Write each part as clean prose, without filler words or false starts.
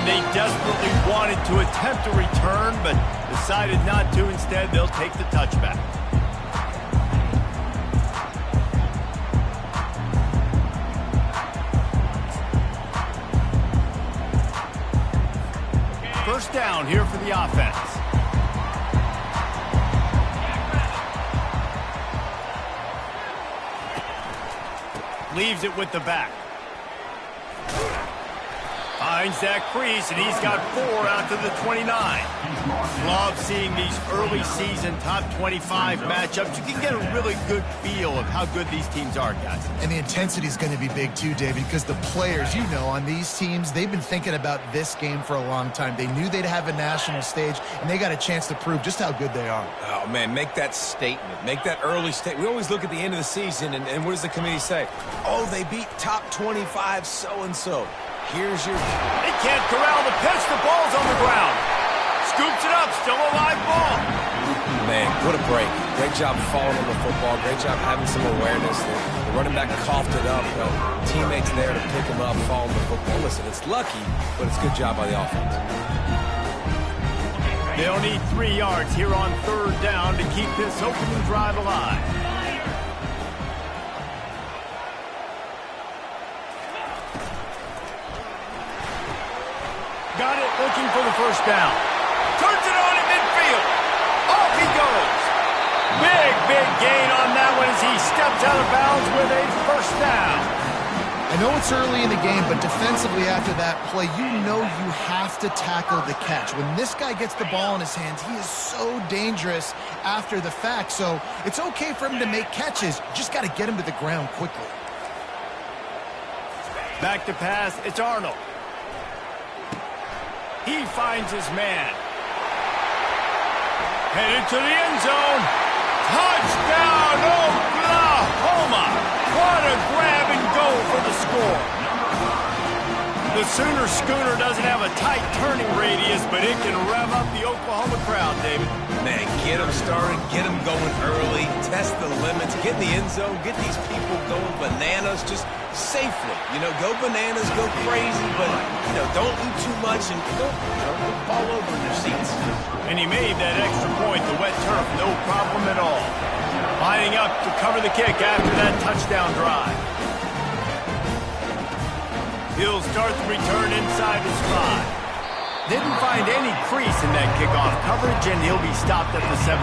they desperately wanted to attempt a return, but decided not to. Instead, they'll take the touchback. First down here for the offense. Leaves it with the back. Finds that crease, and he's got 4 out to the 29. Love seeing these early season top 25 matchups. You can get a really good feel of how good these teams are, guys. And the intensity is going to be big too, David, because the players, you know, on these teams, they've been thinking about this game for a long time. They knew they'd have a national stage, and they got a chance to prove just how good they are. Oh, man, make that statement. Make that early statement. We always look at the end of the season, and what does the committee say? Oh, they beat top 25 so-and-so. Here's your... They can't corral the pitch. The ball's on the ground. Scoops it up. Still a live ball. Man, what a break. Great job falling on the football. Great job having some awareness. The running back coughed it up. Teammates there to pick him up, fall on the football. Listen, it's lucky, but it's a good job by the offense. They'll need 3 yards here on 3rd down to keep this opening drive alive. Got it, looking for the first down. Turns it on in midfield. Off he goes. Big gain on that one as he steps out of bounds with a first down. I know it's early in the game, but defensively after that play, you know you have to tackle the catch. When this guy gets the ball in his hands, he is so dangerous after the fact. So it's okay for him to make catches. Just got to get him to the ground quickly. Back to pass, it's Arnold. He finds his man. Headed to the end zone. Touchdown, Oklahoma! What a grab and go for the score. The Sooner Schooner doesn't have a tight turning radius, but it can rev up the Oklahoma crowd, David. Man, get them started, get them going early, test the limits, get in the end zone, get these people going bananas just safely. You know, go bananas, go crazy, but, you know, don't eat too much and don't fall over in your seats. And he made that extra point, the wet turf, no problem at all. Lining up to cover the kick after that touchdown drive. He'll start the return inside his 5. Didn't find any crease in that kickoff coverage, and he'll be stopped at the 17.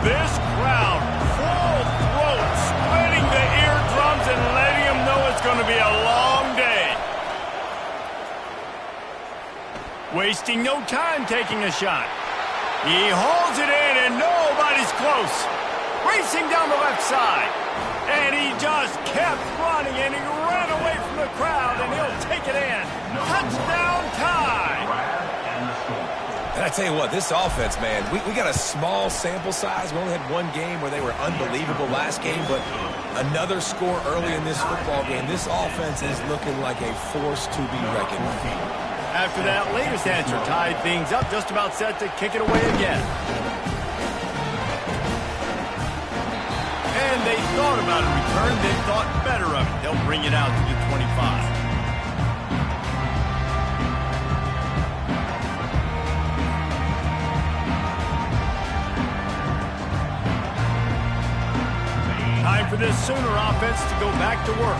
This crowd, full throat, splitting the eardrums and letting them know it's going to be a long day. Wasting no time taking a shot. He hauls it in and nobody's close. Racing down the left side. And he just kept running and he ran away from the crowd and he'll take it in. Touchdown time. And I tell you what, this offense, man, we got a small sample size. We only had one game where they were unbelievable last game, but another score early in this football game. This offense is looking like a force to be reckoned with. After that latest answer tied things up, just about set to kick it away again. And they thought about a return, they thought better of it. They'll bring it out to the 25. Time for this Sooner offense to go back to work.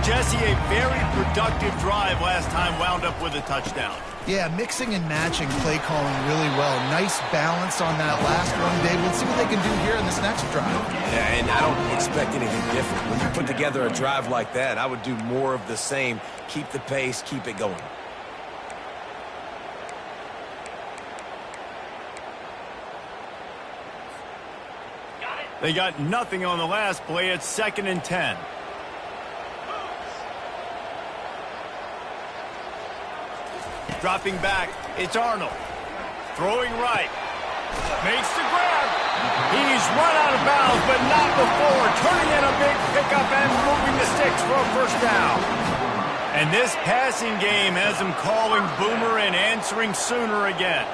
Jesse, a very productive drive last time wound up with a touchdown. Yeah, mixing and matching play calling really well. Nice balance on that last one, Dave. Let's see what they can do here in this next drive. Yeah, and I don't expect anything different. When you put together a drive like that, I would do more of the same. Keep the pace, keep it going. They got nothing on the last play. It's 2nd and 10. Dropping back, it's Arnold. Throwing right. Makes the grab. He's run out of bounds, but not before. Turning in a big pickup and moving the sticks for a first down. And this passing game has him calling Boomer and answering Sooner again.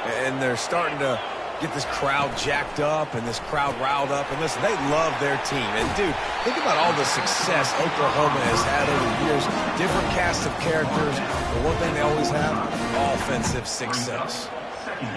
and they're starting to get this crowd jacked up and this crowd riled up. And listen, they love their team. And, dude, think about all the success Oklahoma has had over the years. Different cast of characters. But one thing they always have, offensive success.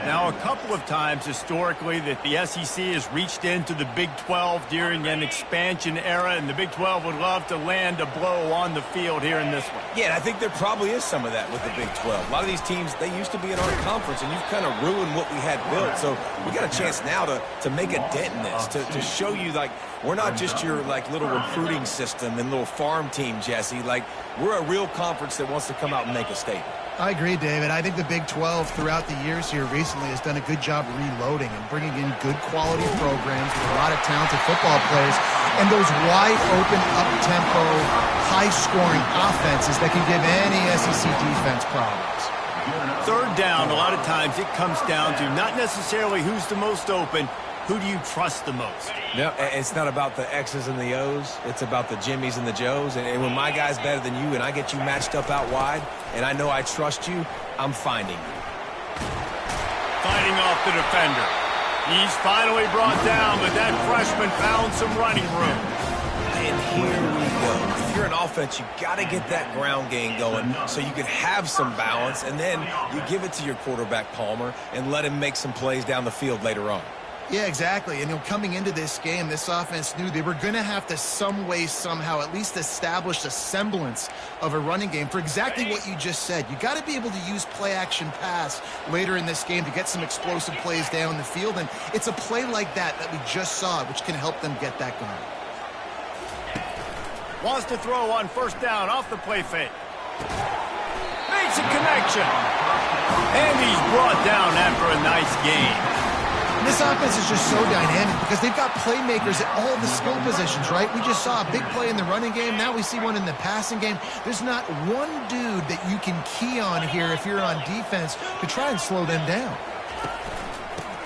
Now, a couple of times historically that the SEC has reached into the Big 12 during an expansion era, and the Big 12 would love to land a blow on the field here in this one. Yeah, and I think there probably is some of that with the Big 12. A lot of these teams, they used to be in our conference, and you've kind of ruined what we had built. So we got a chance now to make a dent in this, to show you, like, we're not just your, like, little recruiting system and little farm team, Jesse. Like, we're a real conference that wants to come out and make a statement. I agree, David. I think the Big 12 throughout the years here recently has done a good job reloading and bringing in good quality programs with a lot of talented football players and those wide open, up-tempo, high-scoring offenses that can give any SEC defense problems. Third down, a lot of times it comes down to not necessarily who's the most open, who do you trust the most? No, it's not about the X's and the O's. It's about the Jimmies and the Joes. And when my guy's better than you and I get you matched up out wide and I know I trust you, I'm finding you. Fighting off the defender. He's finally brought down, but that freshman found some running room. And here we go. If you're an offense, you got to get that ground game going so you can have some balance, and then you give it to your quarterback, Palmer, and let him make some plays down the field later on. Yeah, exactly. And coming into this game, this offense knew they were going to have to some way, somehow, at least establish a semblance of a running game for exactly what you just said. You got to be able to use play-action pass later in this game to get some explosive plays down the field. And it's a play like that we just saw, which can help them get that going. Wants to throw on first down off the play fake. Makes a connection. And he's brought down after a nice game. This offense is just so dynamic because they've got playmakers at all the skill positions, right? We just saw a big play in the running game. Now we see one in the passing game. There's not one dude that you can key on here if you're on defense to try and slow them down.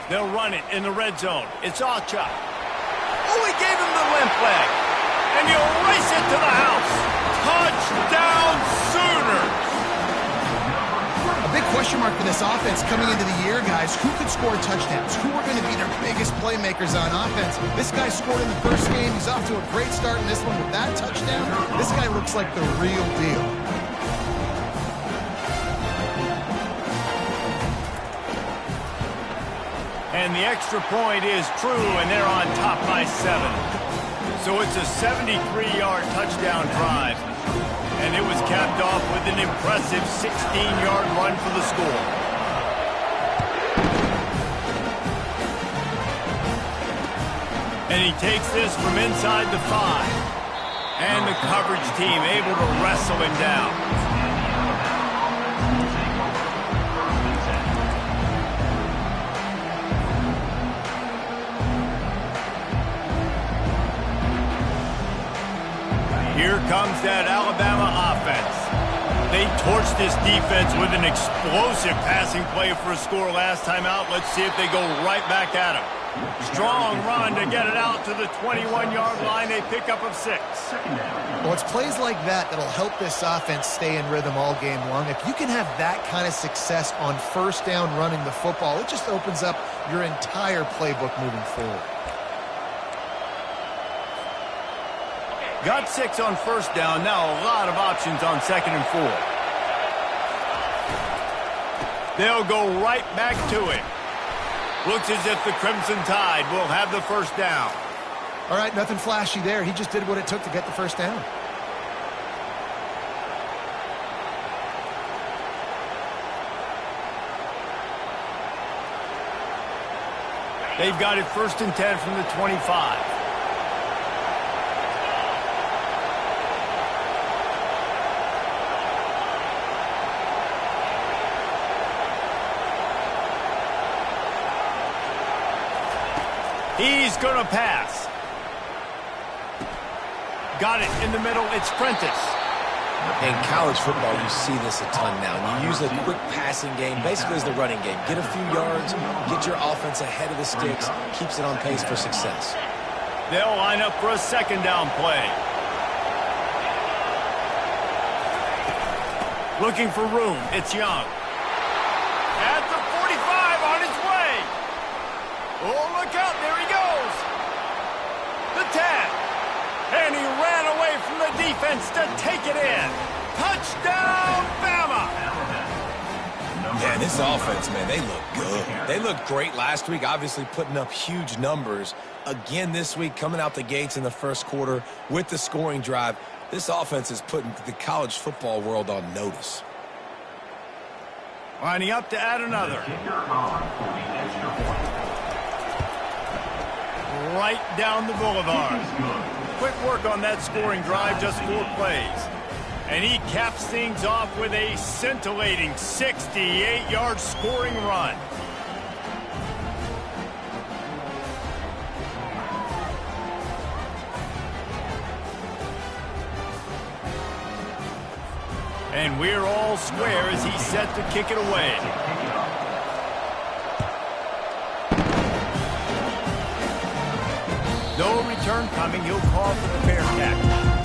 They'll run it in the red zone. It's Archer. Oh, he gave him the limp leg. And he'll race it to the house. Touchdown Sooners! A big question mark for this offense coming into the year, guys. Who could score touchdowns? Who are going to be their biggest playmakers on offense? This guy scored in the first game. He's off to a great start in this one with that touchdown. This guy looks like the real deal. And the extra point is true, and they're on top by 7. So it's a 73-yard touchdown drive. And it was capped off with an impressive 16-yard run for the score. And he takes this from inside the 5. And the coverage team able to wrestle him down. Here comes that Alabama offense. They torched this defense with an explosive passing play for a score last time out. Let's see if they go right back at him. Strong run to get it out to the 21-yard line. A pickup of 6. Well, it's plays like that that'll help this offense stay in rhythm all game long. If you can have that kind of success on first down running the football, it just opens up your entire playbook moving forward. Got 6 on first down. Now a lot of options on 2nd and 4. They'll go right back to it. Looks as if the Crimson Tide will have the first down. All right, nothing flashy there. He just did what it took to get the first down. They've got it 1st and 10 from the 25. He's going to pass. Got it in the middle. It's Prentice. In college football, you see this a ton now. You use a quick passing game, basically as the running game. Get a few yards, get your offense ahead of the sticks, keeps it on pace for success. They'll line up for a 2nd down play. Looking for room. It's Young. At the 45 on the defense to take it in. Touchdown, Bama! Man, this offense, man, they look good. They looked great last week, obviously putting up huge numbers. Again this week, coming out the gates in the first quarter with the scoring drive. This offense is putting the college football world on notice. Lining up to add another. Right down the boulevard. Quick work on that scoring drive, just 4 plays. And he caps things off with a scintillating 68-yard scoring run. And we're all square as he's set to kick it away. No return coming. He'll call for the Bearcat.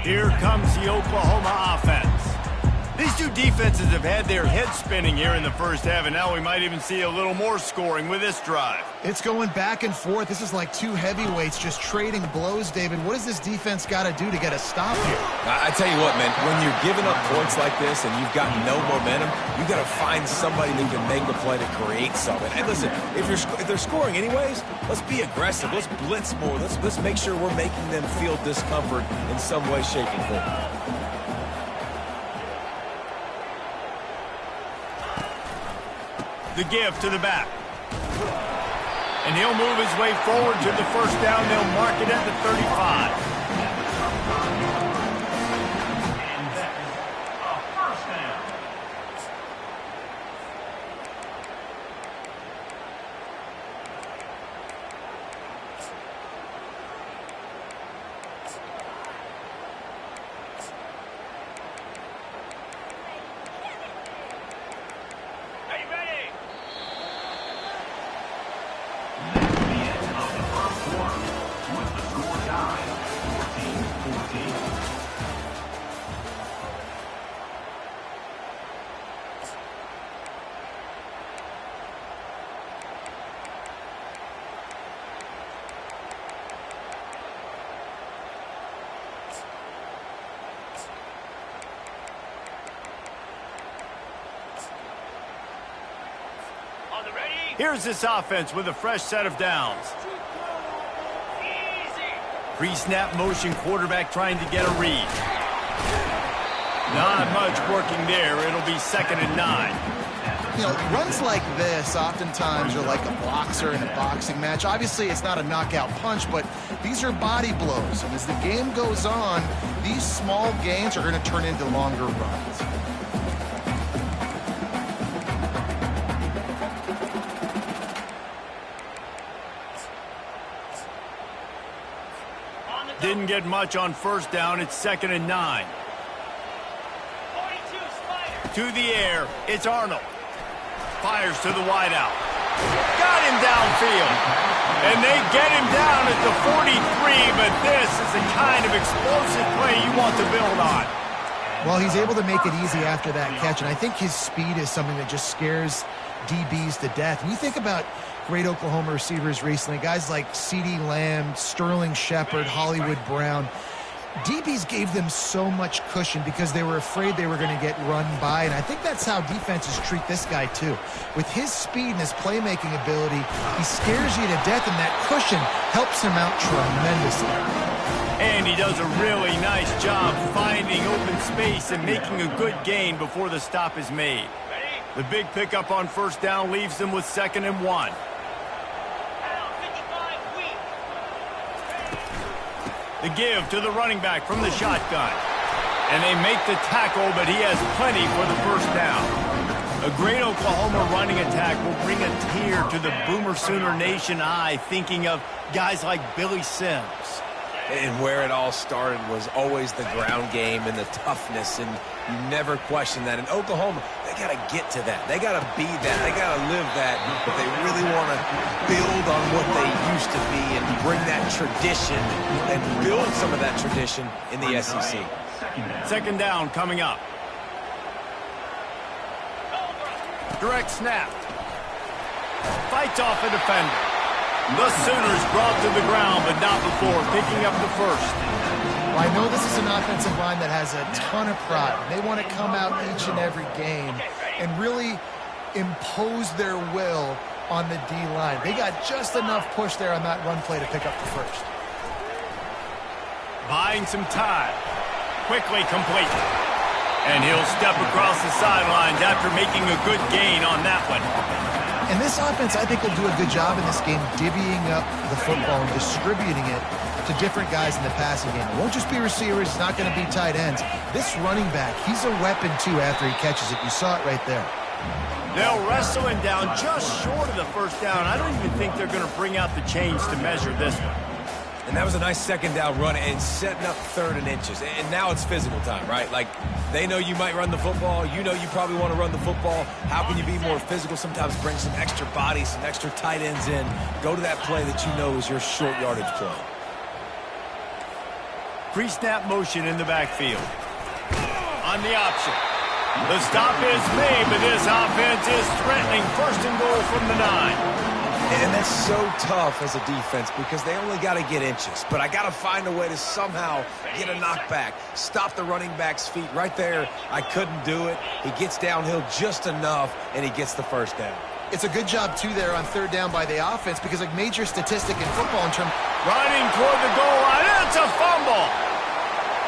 Here comes the Oklahoma offense. These two defenses have had their heads spinning here in the first half, and now we might even see a little more scoring with this drive. It's going back and forth. This is like two heavyweights just trading blows, David. What does this defense got to do to get a stop here? I tell you what, man, when you're giving up points like this and you've got no momentum, you got to find somebody that can make the play to create something. And listen, if they're scoring anyways, let's be aggressive. Let's blitz more. Let's make sure we're making them feel discomfort in some way, shape, and form. The give to the back. And he'll move his way forward to the first down. They'll mark it at the 35. Here's this offense with a fresh set of downs. Pre-snap motion, quarterback trying to get a read. Not much working there. It'll be 2nd and 9. You know, runs like this oftentimes are like a boxer in a boxing match. Obviously, it's not a knockout punch, but these are body blows. And as the game goes on, these small gains are going to turn into longer runs. Didn't get much on first down. It's 2nd and 9. To the air. It's Arnold. Fires to the wideout. Got him downfield. And they get him down at the 43, but this is the kind of explosive play you want to build on. Well, he's able to make it easy after that catch, and I think his speed is something that just scares DBs to death. When you think about great Oklahoma receivers recently, guys like CeeDee Lamb, Sterling Shepard, Hollywood Brown, DBs gave them so much cushion because they were afraid they were going to get run by, and I think that's how defenses treat this guy too. With his speed and his playmaking ability, he scares you to death, and that cushion helps him out tremendously. And he does a really nice job finding open space and making a good gain before the stop is made. The big pickup on first down leaves them with 2nd and 1. The give to the running back from the shotgun. And they make the tackle, but he has plenty for the first down. A great Oklahoma running attack will bring a tear to the Boomer Sooner Nation eye, thinking of guys like Billy Sims. And where it all started was always the ground game and the toughness, and you never question that. In Oklahoma, they got to get to that. They got to be that. They got to live that. But they really want to build on what they used to be and bring that tradition and build some of that tradition in the SEC. Second down coming up. Direct snap. Fights off a defender. The Sooners brought to the ground, but not before picking up the first. Well, I know this is an offensive line that has a ton of pride. They want to come out each and every game and really impose their will on the D-line. They got just enough push there on that run play to pick up the first. Buying some time. Quickly complete. And he'll step across the sidelines after making a good gain on that one. And this offense, I think, will do a good job in this game divvying up the football and distributing it to different guys in the passing game. It won't just be receivers. It's not going to be tight ends. This running back, he's a weapon, too, after he catches it. You saw it right there. They'll wrestle him down just short of the first down. I don't even think they're going to bring out the chains to measure this one. And that was a nice second down run and setting up third and inches. And now it's physical time, right? Like, they know you might run the football. You know you probably want to run the football. How can you be more physical? Sometimes bring some extra bodies, some extra tight ends in. Go to that play that you know is your short yardage play. Pre-snap motion in the backfield. On the option. The stop is made, but this offense is threatening first and goal from the 9. And that's so tough as a defense because they only got to get inches. But I got to find a way to somehow get a knockback, stop the running back's feet. Right there, I couldn't do it. He gets downhill just enough, and he gets the first down. It's a good job, too, there on third down by the offense because a major statistic in football in terms... Running toward the goal line. It's a fumble.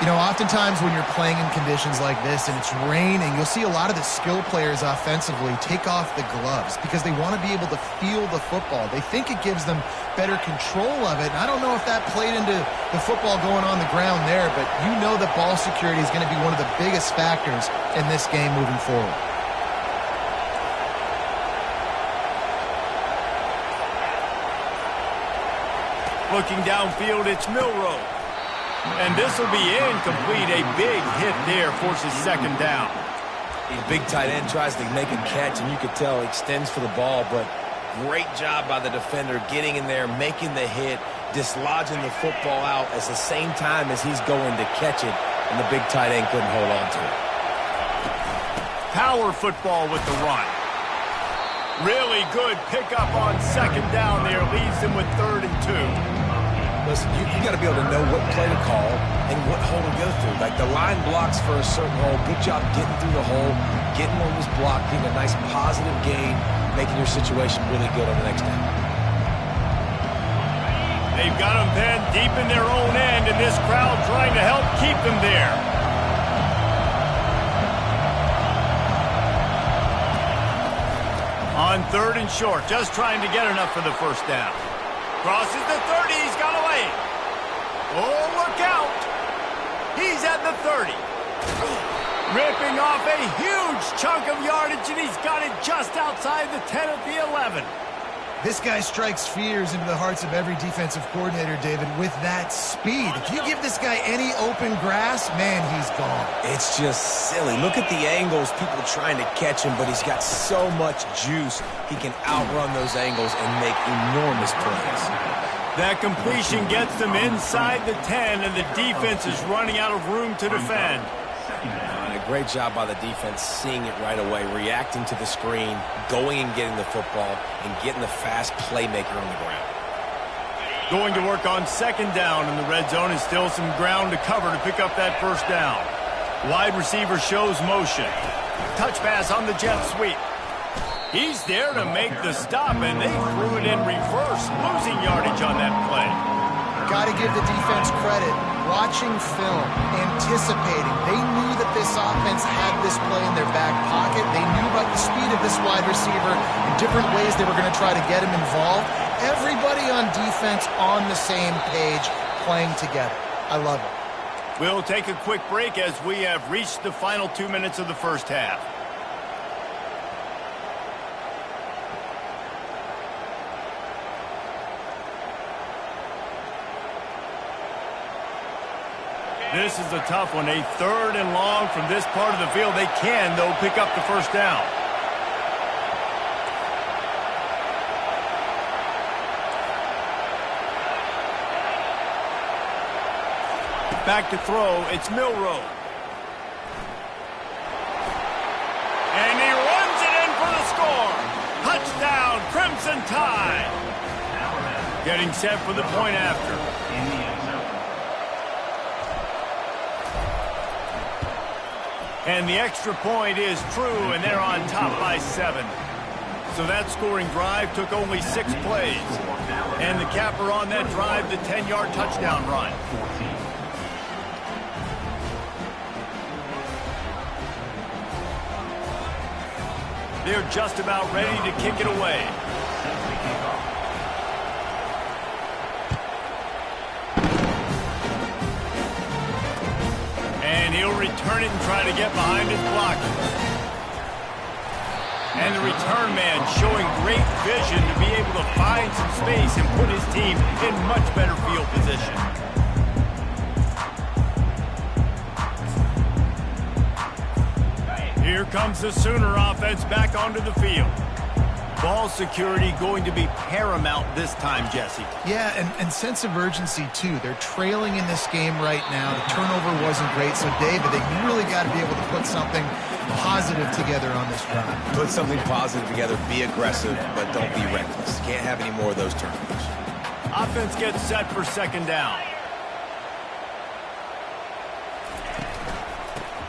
You know, oftentimes when you're playing in conditions like this and it's raining, you'll see a lot of the skill players offensively take off the gloves because they want to be able to feel the football. They think it gives them better control of it. And I don't know if that played into the football going on the ground there, but you know that ball security is going to be one of the biggest factors in this game moving forward. Looking downfield, it's Milroe. And this will be incomplete. A big hit there forces second down. The big tight end tries to make a catch, and you could tell he extends for the ball, but great job by the defender getting in there, making the hit, dislodging the football out at the same time as he's going to catch it, and the big tight end couldn't hold on to it. Power football with the run. Really good pickup on second down there. Leaves them with 3rd and 2. Listen, you got to be able to know what play to call and what hole to go through. Like, the line blocks for a certain hole. Good job getting through the hole, getting what was blocked, getting a nice positive gain, making your situation really good on the next down. They've got them pinned deep in their own end, and this crowd trying to help keep them there. On 3rd and short, just trying to get enough for the first down. Crosses the 30, he's got away. Oh, look out. He's at the 30. Ripping off a huge chunk of yardage, and he's got it just outside the 10 at the 11. This guy strikes fears into the hearts of every defensive coordinator, David, with that speed. If you give this guy any open grass, man, he's gone. It's just silly. Look at the angles, people trying to catch him, but he's got so much juice. He can outrun those angles and make enormous plays. That completion gets them inside the 10, and the defense is running out of room to defend. Great job by the defense, seeing it right away, reacting to the screen, going and getting the football, and getting the fast playmaker on the ground. Going to work on second down, and the red zone is still some ground to cover to pick up that first down. Wide receiver shows motion. Touch pass on the jet sweep. He's there to make the stop, and they threw it in reverse, losing yardage on that play. Got to give the defense credit. Watching film, anticipating. They knew that this offense had this play in their back pocket. They knew about the speed of this wide receiver and different ways they were going to try to get him involved. Everybody on defense on the same page, playing together. I love it. We'll take a quick break as we have reached the final 2 minutes of the first half. This is a tough one. A 3rd and long from this part of the field. They can, though, pick up the first down. Back to throw. It's Milrow. And he runs it in for the score. Touchdown, Crimson Tide. Getting set for the point after. And the extra point is true, and they're on top by 7. So that scoring drive took only 6 plays. And the capper on that drive, the 10-yard touchdown run. They're just about ready to kick it away. And he'll return it and try to get behind his blocker. And the return man showing great vision to be able to find some space and put his team in much better field position. Here comes the Sooner offense back onto the field. Ball security going to be paramount this time, Jesse. Yeah, and sense of urgency, too. They're trailing in this game right now. The turnover wasn't great, so, David, they really got to be able to put something positive together on this drive. Put something positive together, be aggressive, but don't be reckless. Can't have any more of those turnovers. Offense gets set for 2nd down.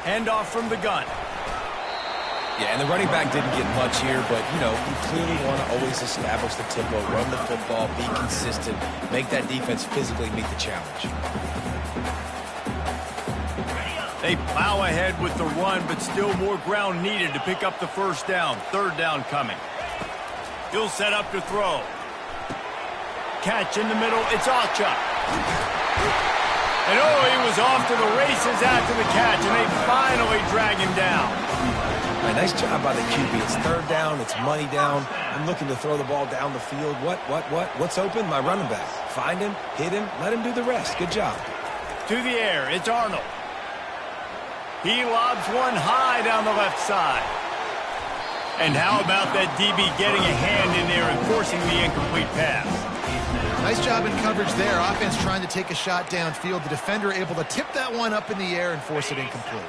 Handoff from the gun. Yeah, and the running back didn't get much here, but, you know, you clearly want to always establish the tempo, run the football, be consistent, make that defense physically meet the challenge. They plow ahead with the run, but still more ground needed to pick up the first down. 3rd down coming. He'll set up to throw. Catch in the middle. It's Ocha. And oh, he was off to the races after the catch, and they finally drag him down. Right, nice job by the QB. It's 3rd down. It's money down. I'm looking to throw the ball down the field. What's open? My running back. Find him, hit him, let him do the rest. Good job. To the air. It's Arnold. He lobs one high down the left side. And how about that DB getting a hand in there and forcing the incomplete pass? Nice job in coverage there. Offense trying to take a shot downfield. The defender able to tip that one up in the air and force it incomplete.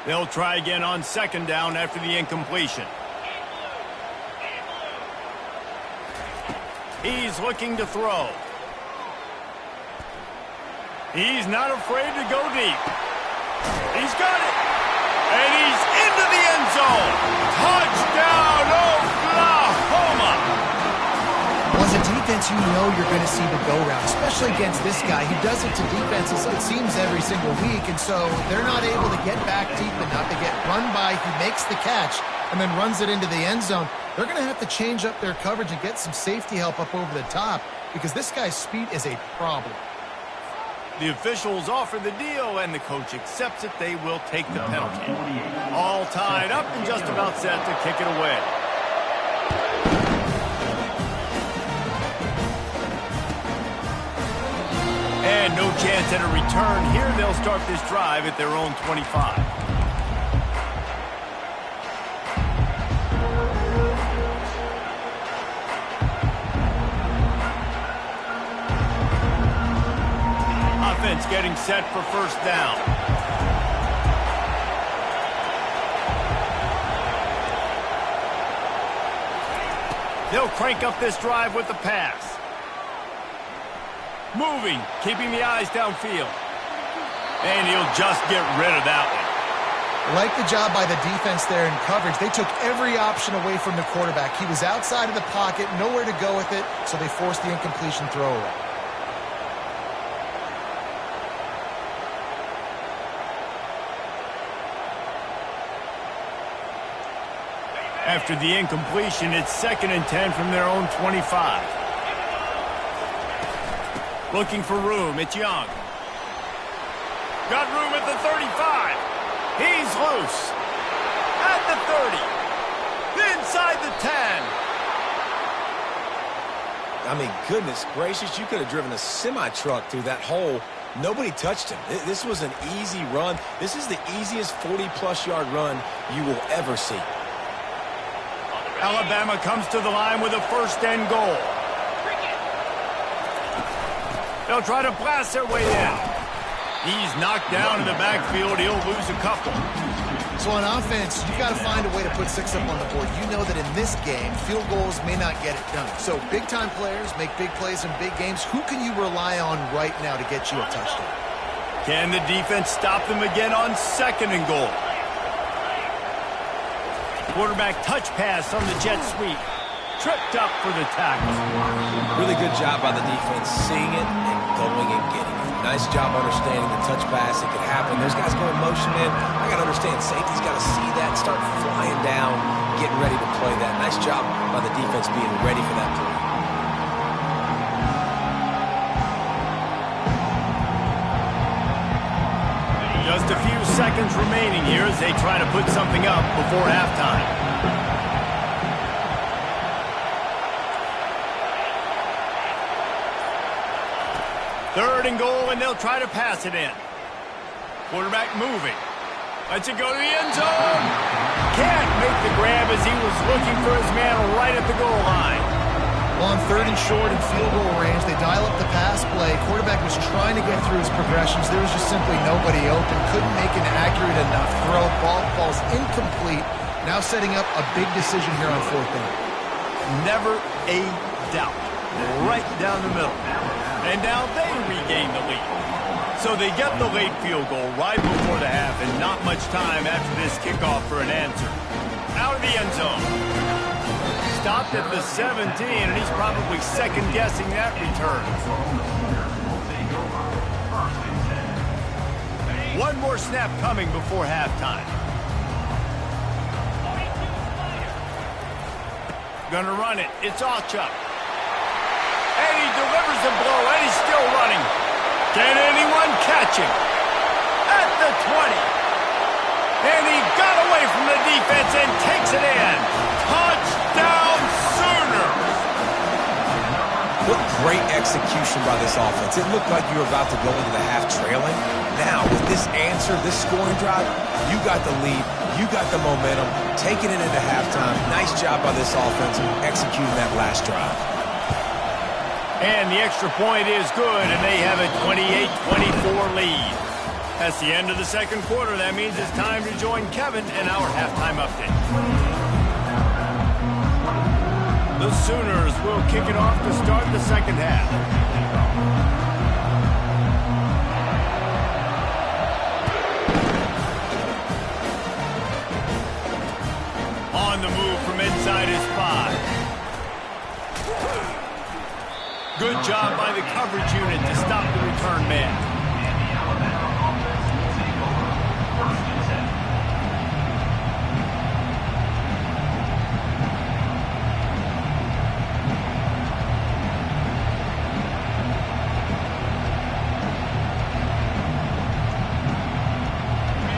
They'll try again on 2nd down after the incompletion. He's looking to throw. He's not afraid to go deep. He's got it. And he's into the end zone. Touchdown, Oklahoma. Well, as a defense, you know you're going to see the go-round, especially against this guy. He does it to defenses, it seems, every single week, and so they're not able to get back deep enough. They get run by, he makes the catch, and then runs it into the end zone. They're going to have to change up their coverage and get some safety help up over the top because this guy's speed is a problem. The officials offer the deal, and the coach accepts it. They will take the penalty. All tied up and just about set to kick it away. And no chance at a return here. They'll start this drive at their own 25. Offense getting set for 1st down. They'll crank up this drive with the pass. Moving, keeping the eyes downfield. And he'll just get rid of that one. Like the job by the defense there in coverage. They took every option away from the quarterback. He was outside of the pocket, nowhere to go with it, so they forced the incompletion throwaway. After the incompletion, it's 2nd and 10 from their own 25. Looking for room, it's Young. Got room at the 35. He's loose. At the 30. Inside the 10. I mean, goodness gracious, you could have driven a semi-truck through that hole. Nobody touched him. This was an easy run. This is the easiest 40-plus yard run you will ever see. Alabama comes to the line with a first and goal. They'll try to blast their way in. He's knocked down in the backfield. He'll lose a couple. So on offense, you've got to find a way to put 6 up on the board. You know that in this game, field goals may not get it done. So big-time players make big plays in big games. Who can you rely on right now to get you a touchdown? Can the defense stop them again on second and goal? Quarterback touch pass on the jet sweep. Tripped up for the tackle. Really good job by the defense seeing it and going and getting it. Nice job understanding the touch pass. It could happen. Those guys go in motion, man. I got to understand, safety's got to see that, start flying down, getting ready to play that. Nice job by the defense being ready for that play. Just a few seconds remaining here as they try to put something up before halftime. Third and goal, and they'll try to pass it in. Quarterback moving. Lets it go to the end zone. Can't make the grab as he was looking for his man right at the goal line. Well, on third and short and field goal range, they dial up the pass play. Quarterback was trying to get through his progressions. There was just simply nobody open. Couldn't make an accurate enough throw. Ball falls incomplete. Now setting up a big decision here on fourth down. Never a doubt. Right down the middle. And now they regain the lead. So they get the late field goal right before the half, and not much time after this kickoff for an answer. Out of the end zone. Stopped at the 17, and he's probably second-guessing that return. One more snap coming before halftime. Gonna run it. It's Allchuck. And he delivers the blow, and he's still running. Can anyone catch him? At the 20. And he got away from the defense and takes it in. Touchdown Sooners! What great execution by this offense. It looked like you were about to go into the half trailing. Now, with this answer, this scoring drive, you got the lead, you got the momentum, taking it into halftime. Nice job by this offense executing that last drive. And the extra point is good, and they have a 28-24 lead. That's the end of the second quarter. That means it's time to join Kevin in our halftime update. The Sooners will kick it off to start the second half. On the move from inside his 5. Good job by the coverage unit to stop the return man.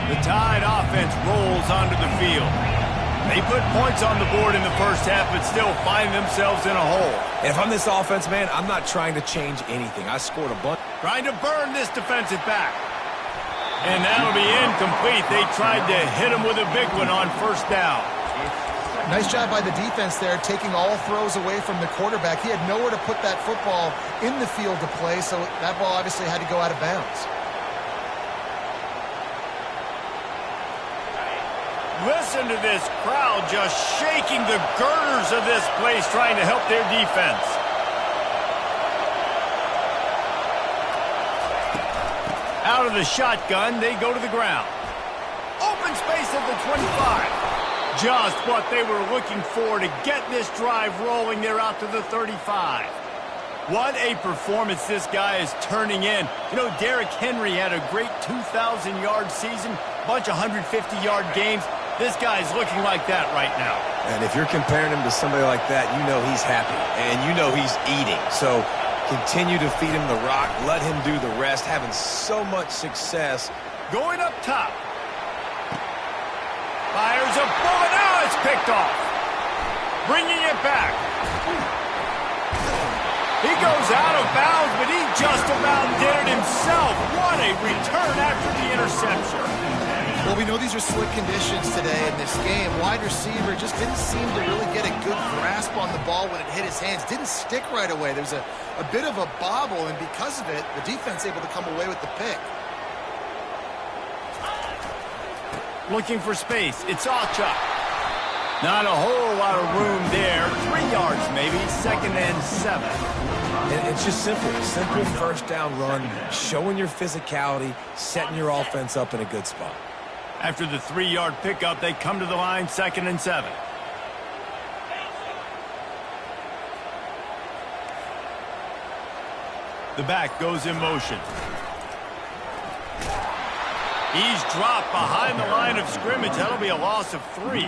The Tide offense rolls onto the field. They put points on the board in the first half, but still find themselves in a hole. And if I'm this offense, man, I'm not trying to change anything. I scored a bunch. Trying to burn this defensive back. And that'll be incomplete. They tried to hit him with a big one on first down. Nice job by the defense there, taking all throws away from the quarterback. He had nowhere to put that football in the field to play, so that ball obviously had to go out of bounds. Listen to this crowd just shaking the girders of this place, trying to help their defense. Out of the shotgun, they go to the ground. Open space at the 25. Just what they were looking for to get this drive rolling. They're out to the 35. What a performance this guy is turning in. You know, Derrick Henry had a great 2,000-yard season, bunch of 150-yard games. This guy's looking like that right now. And if you're comparing him to somebody like that, you know he's happy. And you know he's eating. So continue to feed him the rock. Let him do the rest. Having so much success. Going up top. Fires a bullet. Now it's picked off. Bringing it back. He goes out of bounds, but he just about did it himself. great return after the interception. Well, we know these are slick conditions today in this game. Wide receiver just didn't seem to really get a good grasp on the ball when it hit his hands. Didn't stick right away. There's a bit of a bobble, and because of it, the defense able to come away with the pick. Looking for space. It's Alchuk. Not a whole lot of room there. 3 yards maybe. 2nd and 7. And it's just simple. Simple first down run, showing your physicality, setting your offense up in a good spot. After the 3-yard pickup, they come to the line, 2nd and 7. The back goes in motion. He's dropped behind the line of scrimmage. That'll be a loss of 3.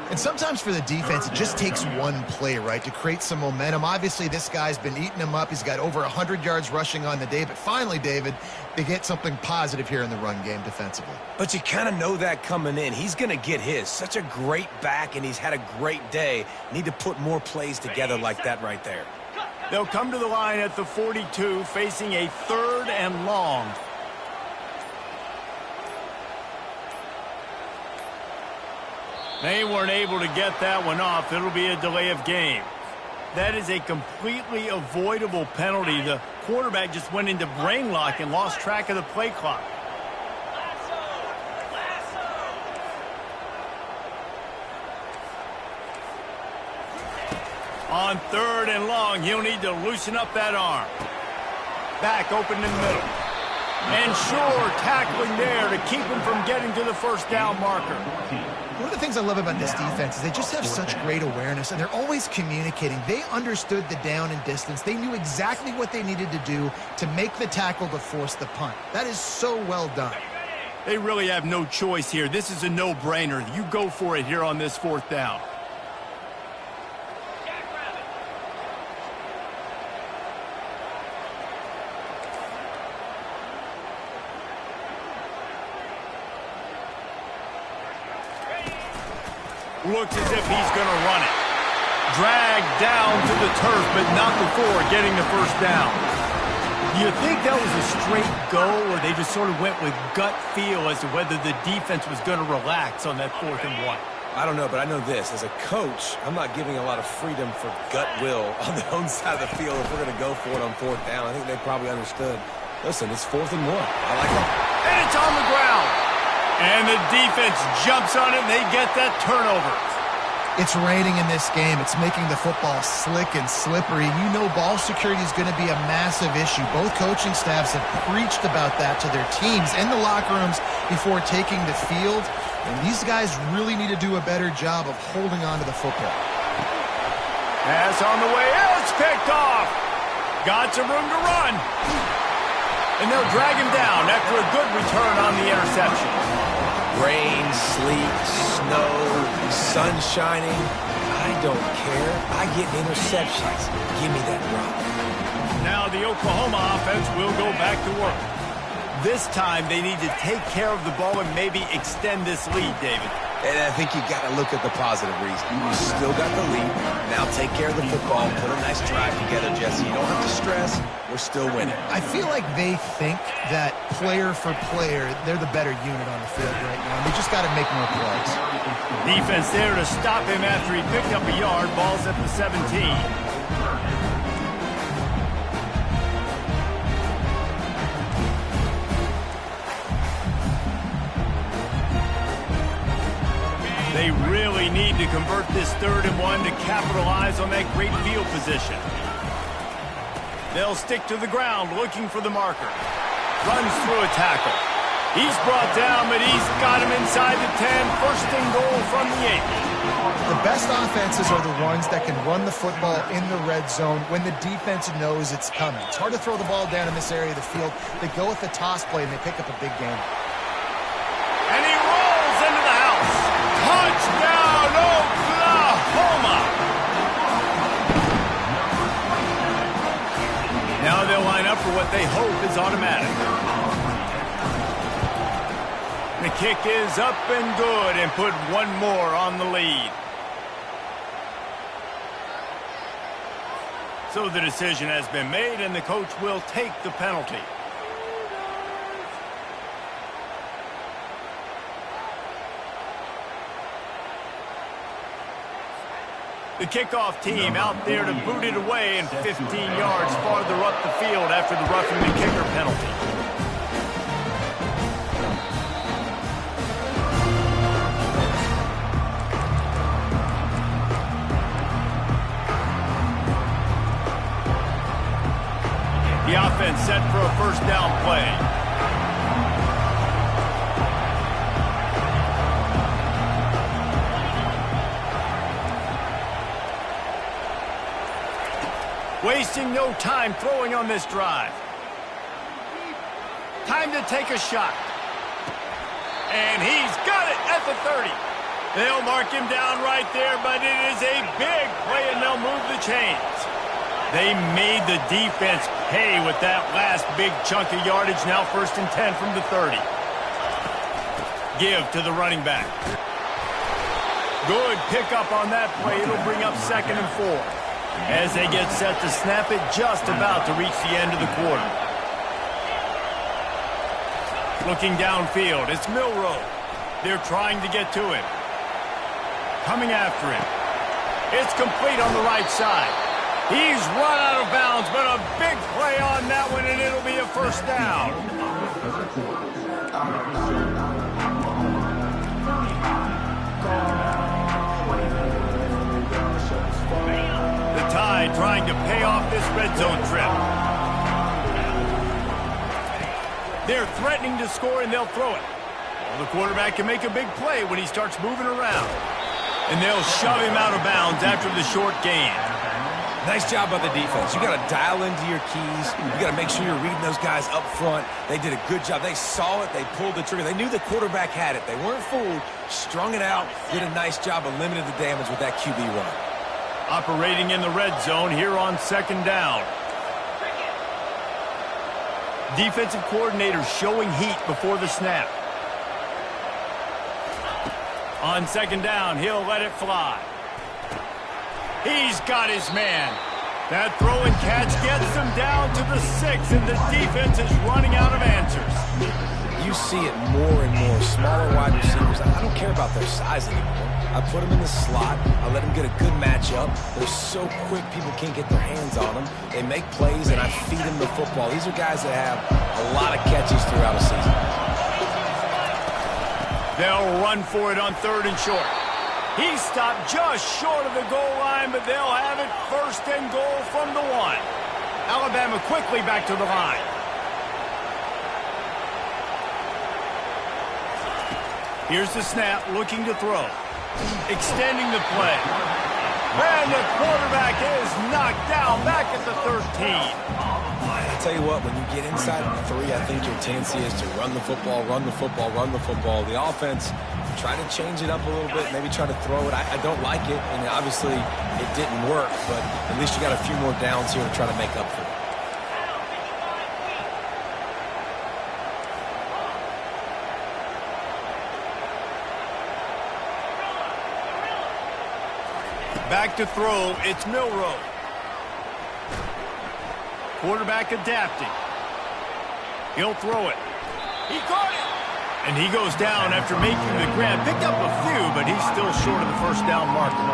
And sometimes for the defense, it just takes one play, right, to create some momentum. Obviously, this guy's been eating him up. He's got over 100 yards rushing on the day. But finally, David, they get something positive here in the run game defensively. But you kind of know that coming in. He's going to get his. Such a great back, and he's had a great day. Need to put more plays together like that right there. They'll come to the line at the 42, facing a 3rd and long. They weren't able to get that one off. It'll be a delay of game. That is a completely avoidable penalty. The quarterback just went into brain lock and lost track of the play clock. On 3rd and long, he'll need to loosen up that arm. Back open in the middle. And sure, tackling there to keep him from getting to the first down marker. One of the things I love about this defense is they just have such great awareness, and they're always communicating. They understood the down and distance. They knew exactly what they needed to do to make the tackle to force the punt. That is so well done. They really have no choice here. This is a no-brainer. You go for it here on this 4th down. Looks as if he's going to run it. Dragged down to the turf, but not before getting the first down. Do you think that was a straight go, or they just sort of went with gut feel as to whether the defense was going to relax on that 4th and 1? I don't know, but I know this. As a coach, I'm not giving a lot of freedom for gut will on the own side of the field if we're going to go for it on 4th down. I think they probably understood. Listen, it's 4th and 1. I like it. And it's on the ground. And the defense jumps on it, and they get that turnover. It's raining in this game. It's making the football slick and slippery. You know ball security is going to be a massive issue. Both coaching staffs have preached about that to their teams and the locker rooms before taking the field. And these guys really need to do a better job of holding on to the football. Pass on the way. It's picked off. Got some room to run. And they'll drag him down after a good return on the interception. Rain, sleet, snow, sun shining. I don't care. I get interceptions. Give me that rock. Now the Oklahoma offense will go back to work. This time they need to take care of the ball and maybe extend this lead, David. And I think you got to look at the positive reason. You still got the lead. Now take care of the football. Put a nice drive together, Jesse. You don't have to stress. We're still winning. I feel like they think that player for player, they're the better unit on the field right now. And they just got to make more plays. Defense there to stop him after he picked up a yard. Ball's at the 17. They really need to convert this 3rd and 1 to capitalize on that great field position. They'll stick to the ground looking for the marker. Runs through a tackle. He's brought down, but he's got him inside the 10. 1st and goal from the 8. The best offenses are the ones that can run the football in the red zone when the defense knows it's coming. It's hard to throw the ball down in this area of the field. They go with the toss play, and they pick up a big game. And he rolls into the house. Touchdown, Oklahoma! Now they'll line up for what they hope is automatic. The kick is up and good and put one more on the lead. So the decision has been made, and the coach will take the penalty. The kickoff team out there to boot it away and 15 yards farther up the field after the roughing the kicker penalty. The offense set for a first down play. Wasting no time throwing on this drive. Time to take a shot. And he's got it at the 30. They'll mark him down right there, but it is a big play, and they'll move the chains. They made the defense pay with that last big chunk of yardage. Now 1st and 10 from the 30. Give to the running back. Good pickup on that play. It'll bring up 2nd and 4. As they get set to snap it, just about to reach the end of the quarter. Looking downfield, it's Milroe. They're trying to get to him. Coming after him. It's complete on the right side. He's run out of bounds, but a big play on that one, and it'll be a first down. The Tide trying to pay off this red zone trip. They're threatening to score, and they'll throw it. Well, the quarterback can make a big play when he starts moving around. And they'll shove him out of bounds after the short gain. Nice job by the defense. You got to dial into your keys. You got to make sure you're reading those guys up front. They did a good job. They saw it. They pulled the trigger. They knew the quarterback had it. They weren't fooled. Strung it out. Did a nice job of limiting the damage with that QB run. Operating in the red zone here on 2nd down. Defensive coordinator showing heat before the snap. On 2nd down, he'll let it fly. He's got his man. That throw and catch gets them down to the 6, and the defense is running out of answers. You see it more and more. Smaller wide receivers. I don't care about their size anymore. I put them in the slot. I let them get a good matchup. They're so quick, people can't get their hands on them. They make plays, and I feed them the football. These are guys that have a lot of catches throughout a season. They'll run for it on 3rd and short. He stopped just short of the goal line, but they'll have it 1st and goal from the 1. Alabama quickly back to the line. Here's the snap, looking to throw. Extending the play. And the quarterback is knocked down back at the 13. I tell you what, when you get inside of the 3, I think your tendency is to run the football, run the football, run the football. The offense, try to change it up a little bit, maybe try to throw it. I don't like it, and obviously it didn't work, but at least you got a few more downs here to try to make up for it. Back to throw, it's Milroe. Quarterback adapting. He'll throw it. He caught it! And he goes down after making the grab. Picked up a few, but he's still short of the first down marker.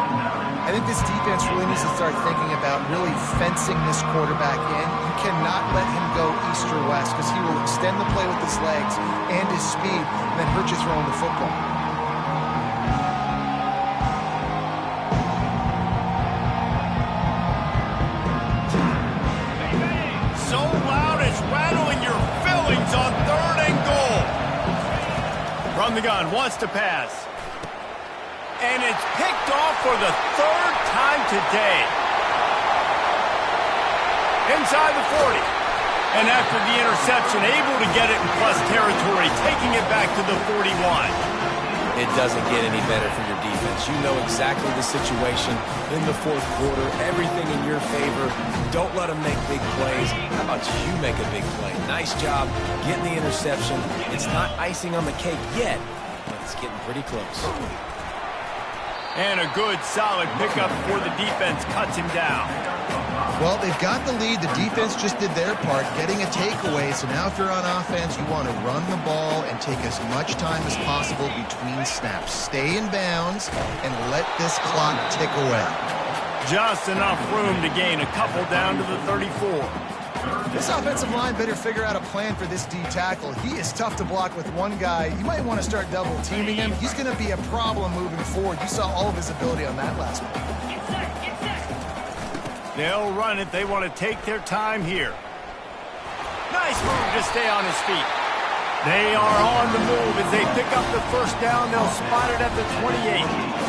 I think this defense really needs to start thinking about really fencing this quarterback in. You cannot let him go east or west because he will extend the play with his legs and his speed and then hurt you throwing the football. So loud it's rattling your fillings on 3rd and goal. From the gun, wants to pass. And it's picked off for the 3rd time today. Inside the 40. And after the interception, able to get it in plus territory, taking it back to the 41. It doesn't get any better for your defense. You know exactly the situation in the 4th quarter. Everything in your favor. Don't let them make big plays. How about you make a big play? Nice job getting the interception. It's not icing on the cake yet, but it's getting pretty close. And a good, solid pickup before the defense cuts him down. Well, they've got the lead. The defense just did their part, getting a takeaway. So now if you're on offense, you want to run the ball and take as much time as possible between snaps. Stay in bounds and let this clock tick away. Just enough room to gain a couple down to the 34. This offensive line better figure out a plan for this D tackle. He is tough to block with one guy. You might want to start double teaming him. He's going to be a problem moving forward. You saw all of his ability on that last one. They'll run it. They want to take their time here. Nice move to stay on his feet. They are on the move as they pick up the first down. They'll spot it at the 28.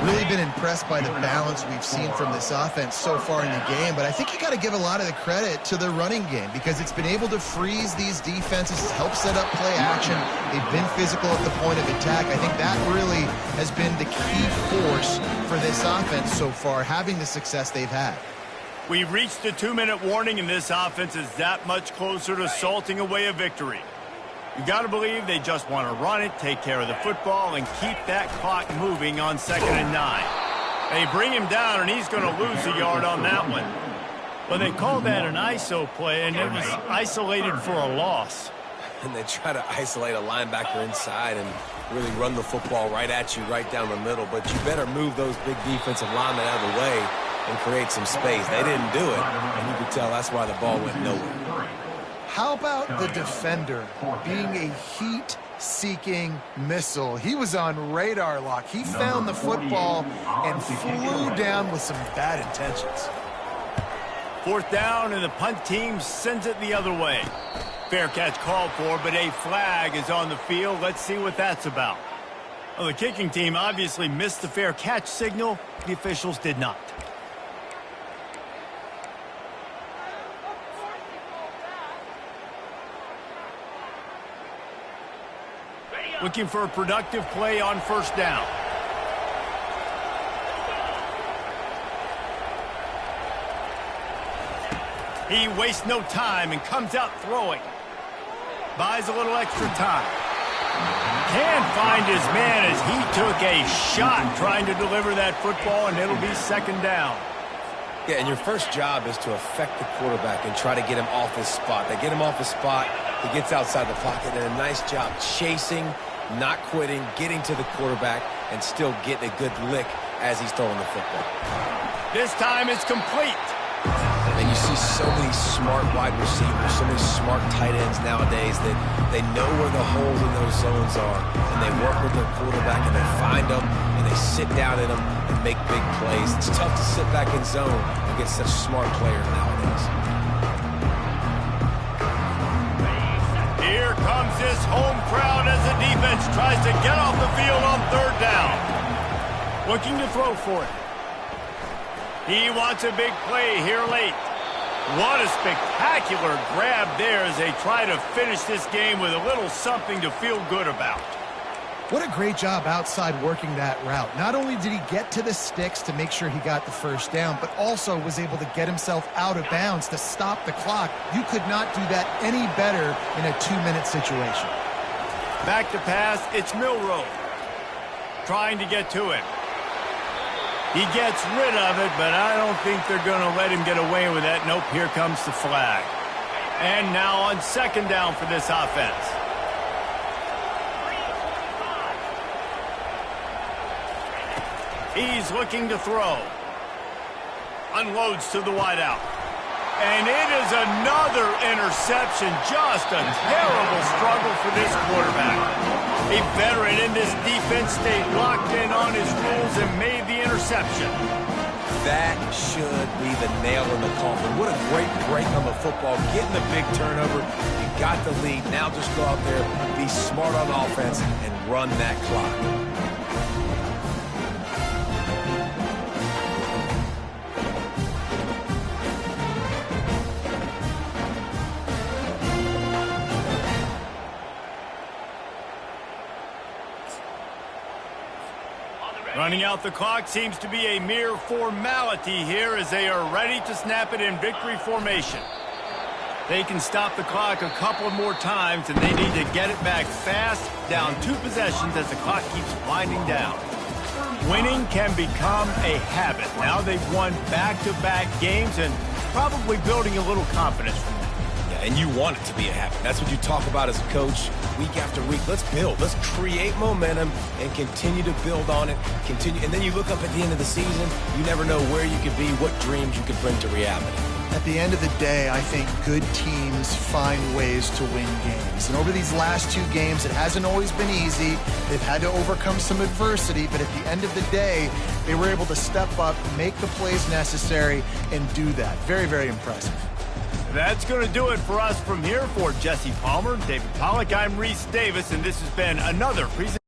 Really been impressed by the balance we've seen from this offense so far in the game, but I think you got to give a lot of the credit to the running game because it's been able to freeze these defenses, help set up play action. They've been physical at the point of attack. I think that really has been the key force for this offense so far, having the success they've had. We've reached the 2-minute warning, and this offense is that much closer to salting away a victory. You got to believe they just want to run it, take care of the football, and keep that clock moving on 2nd and 9. They bring him down, and he's going to lose a yard on that one. Well, they called that an ISO play, and it was isolated for a loss. And they try to isolate a linebacker inside and really run the football right at you, right down the middle. But you better move those big defensive linemen out of the way and create some space. They didn't do it, and you could tell that's why the ball went nowhere. How about the defender being a heat-seeking missile? He was on radar lock. He found the football and flew down with some bad intentions. 4th down, and the punt team sends it the other way. Fair catch called for, but a flag is on the field. Let's see what that's about. Well, the kicking team obviously missed the fair catch signal. The officials did not. Looking for a productive play on 1st down. He wastes no time and comes out throwing. Buys a little extra time. Can't find his man as he took a shot trying to deliver that football, and it'll be 2nd down. Yeah, and your first job is to affect the quarterback and try to get him off his spot. They get him off his spot, he gets outside the pocket, and a nice job chasing, not quitting, getting to the quarterback, and still getting a good lick as he's throwing the football. This time it's complete. And you see so many smart wide receivers, so many smart tight ends nowadays that they know where the holes in those zones are, and they work with their quarterback, and they find them, and they sit down in them and make big plays. It's tough to sit back in zone against such smart players nowadays. Here comes this home crowd as the defense tries to get off the field on 3rd down. Looking to throw for it. He wants a big play here late. What a spectacular grab there as they try to finish this game with a little something to feel good about. What a great job outside working that route. Not only did he get to the sticks to make sure he got the 1st down, but also was able to get himself out of bounds to stop the clock. You could not do that any better in a 2-minute situation. Back to pass, it's Milroe. Trying to get to it. He gets rid of it, but I don't think they're going to let him get away with that. Nope, here comes the flag. And now on 2nd down for this offense. He's looking to throw. Unloads to the wideout. And it is another interception. Just a terrible struggle for this quarterback. A veteran in this defense stayed locked in on his rules and made the interception. That should be the nail in the coffin. What a great break on the football. Getting the big turnover. You got the lead. Now just go out there, be smart on offense, and run that clock. Running out the clock seems to be a mere formality here as they are ready to snap it in victory formation. They can stop the clock a couple more times, and they need to get it back fast, down 2 possessions as the clock keeps winding down. Winning can become a habit. Now they've won back-to-back games and probably building a little confidence from that. Yeah, and you want it to be a habit. That's what you talk about as a coach week after week. Let's build. Let's create momentum and continue to build on it. Continue, and then you look up at the end of the season, you never know where you could be, what dreams you could bring to reality. At the end of the day, I think good teams find ways to win games. And over these last 2 games, it hasn't always been easy. They've had to overcome some adversity, but at the end of the day, they were able to step up, make the plays necessary, and do that. Very, very impressive. That's going to do it for us from here. For Jesse Palmer, David Pollack, I'm Reese Davis, and this has been another presentation.